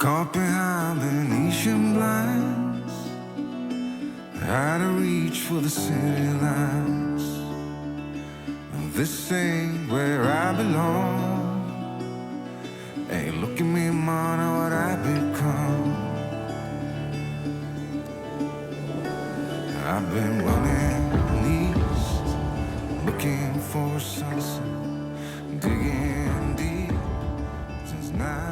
Caught behind Venetian blinds, out of reach for the city lights. This ain't where I belong. Hey, look at me, man, what I become. I've been running east, looking for a sunset, digging deep since 99.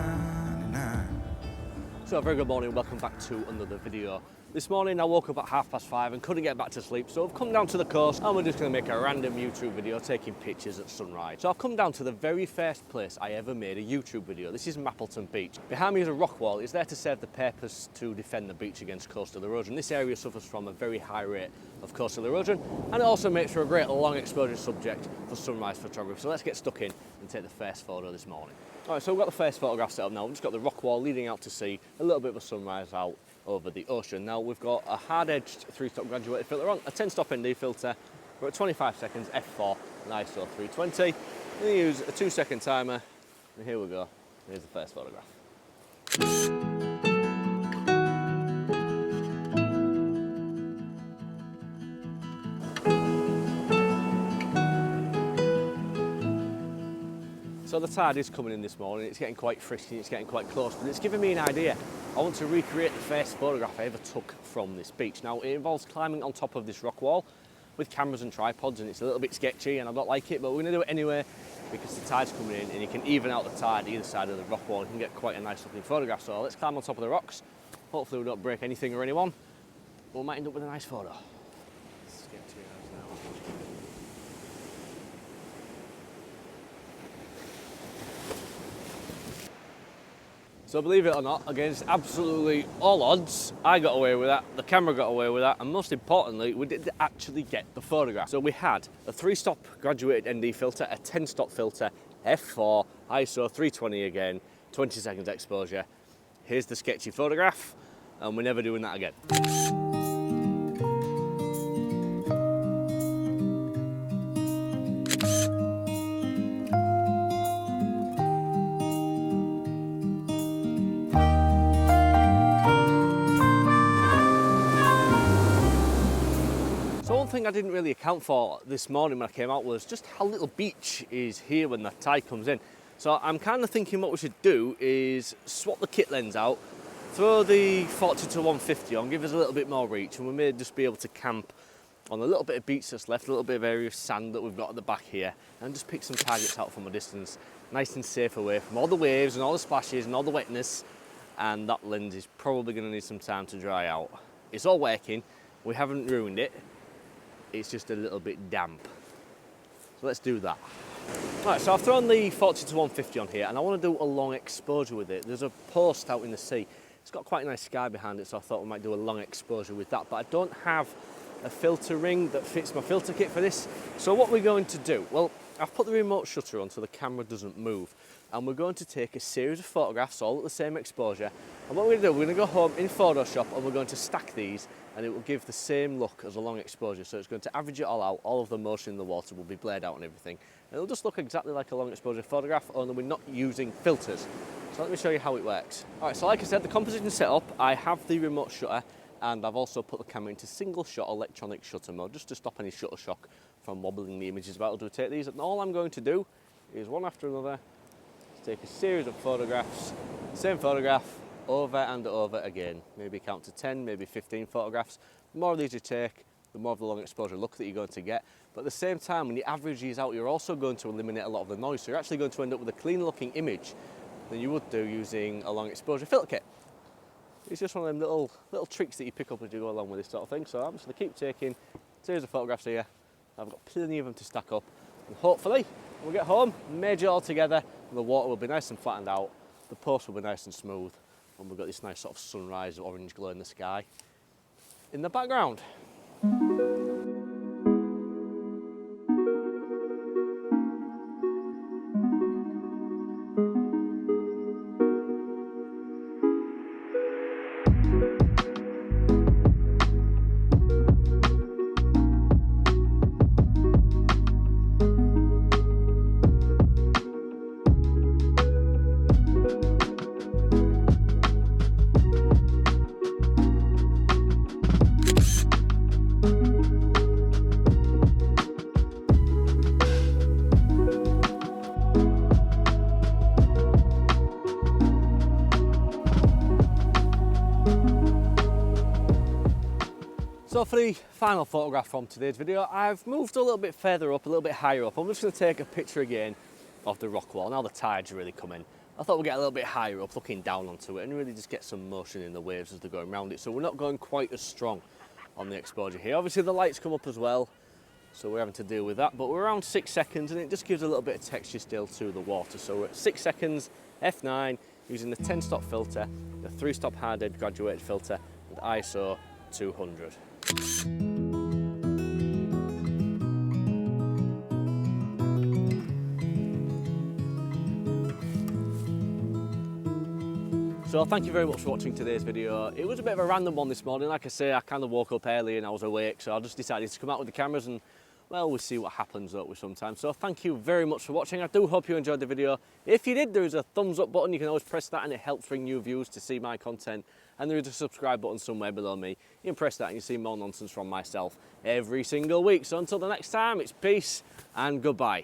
So a very good morning, welcome back to another video. This morning I woke up at 5:30 and couldn't get back to sleep, so I've come down to the coast and we're just going to make a random YouTube video taking pictures at sunrise. So I've come down to the very first place I ever made a YouTube video. This is Mapleton Beach. Behind me is a rock wall. It's there to serve the purpose to defend the beach against coastal erosion. This area suffers from a very high rate of coastal erosion, and it also makes for a great long exposure subject for sunrise photography. So let's get stuck in and take the first photo this morning. Alright, so we've got the first photograph set up now. We've just got the rock wall leading out to sea, a little bit of a sunrise out over the ocean. Now we've got a hard-edged 3-stop graduated filter on, a 10-stop ND filter. We're at 25 seconds, f4, and ISO 320. I'm going to use a 2-second timer, and here we go. Here's the first photograph. So the tide is coming in this morning. It's getting quite frisky, it's getting quite close, but it's given me an idea. I want to recreate the first photograph I ever took from this beach. Now, it involves climbing on top of this rock wall with cameras and tripods, and it's a little bit sketchy and I don't like it, but we're going to do it anyway because the tide's coming in and you can even out the tide either side of the rock wall. You can get quite a nice looking photograph. So let's climb on top of the rocks. Hopefully we don't break anything or anyone, but we might end up with a nice photo. Let's get to yours now. So believe it or not, against absolutely all odds, I got away with that, the camera got away with that, and most importantly, we did actually get the photograph. So we had a 3-stop graduated ND filter, a 10-stop filter, f4, ISO 320 again, 20 seconds exposure. Here's the sketchy photograph, and we're never doing that again. One thing I didn't really account for this morning when I came out was just how little beach is here when the tide comes in. So I'm kind of thinking what we should do is swap the kit lens out, throw the 40-150 on, give us a little bit more reach, and we may just be able to camp on a little bit of beach that's left, a little bit of area of sand that we've got at the back here, and just pick some targets out from a distance, nice and safe away from all the waves and all the splashes and all the wetness, and that lens is probably going to need some time to dry out. It's all working, we haven't ruined it. It's just a little bit damp. So let's do that. Right, so I've thrown the 40-150 on here and I want to do a long exposure with it. There's a post out in the sea. It's got quite a nice sky behind it, so I thought we might do a long exposure with that. But I don't have a filter ring that fits my filter kit for this. So what we're going to do, well, I've put the remote shutter on so the camera doesn't move. And we're going to take a series of photographs all at the same exposure. And what we're going to do, we're going to go home in Photoshop and we're going to stack these, and it will give the same look as a long exposure. So it's going to average it all out, all of the motion in the water will be blurred out and everything. And it'll just look exactly like a long exposure photograph, only we're not using filters. So let me show you how it works. All right, so like I said, the composition set up, I have the remote shutter, and I've also put the camera into single shot electronic shutter mode, just to stop any shutter shock from wobbling the images about to take these. And all I'm going to do is one after another, take a series of photographs, same photograph, over and over again. Maybe count to 10, maybe 15 photographs. The more of these you take, the more of the long exposure look that you're going to get. But at the same time, when you average these out, you're also going to eliminate a lot of the noise. So you're actually going to end up with a cleaner looking image than you would do using a long exposure filter kit. It's just one of them little tricks that you pick up as you go along with this sort of thing. So I'm just going to keep taking a series of photographs here. I've got plenty of them to stack up. And hopefully, when we get home, merge it all together, and the water will be nice and flattened out, the post will be nice and smooth, and we've got this nice sort of sunrise orange glow in the sky in the background. So for the final photograph from today's video, I've moved a little bit further up, a little bit higher up. I'm just going to take a picture again of the rock wall. Now the tide's really coming. I thought we'd get a little bit higher up, looking down onto it, and really just get some motion in the waves as they're going around it. So we're not going quite as strong on the exposure here. Obviously the lights come up as well, so we're having to deal with that. But we're around 6 seconds, and it just gives a little bit of texture still to the water. So we're at 6 seconds, f9, using the 10-stop filter, the 3-stop hard-edge graduated filter, and ISO 200. So thank you very much for watching today's video. It was a bit of a random one this morning. Like I say, I kind of woke up early and I was awake, so I just decided to come out with the cameras and, well, we'll see what happens, don't we, sometimes. So thank you very much for watching. I do hope you enjoyed the video. If you did, there is a thumbs up button. You can always press that and it helps bring new viewers to see my content. And there is a subscribe button somewhere below me. You can press that and you see more nonsense from myself every single week. So until the next time, it's peace and goodbye.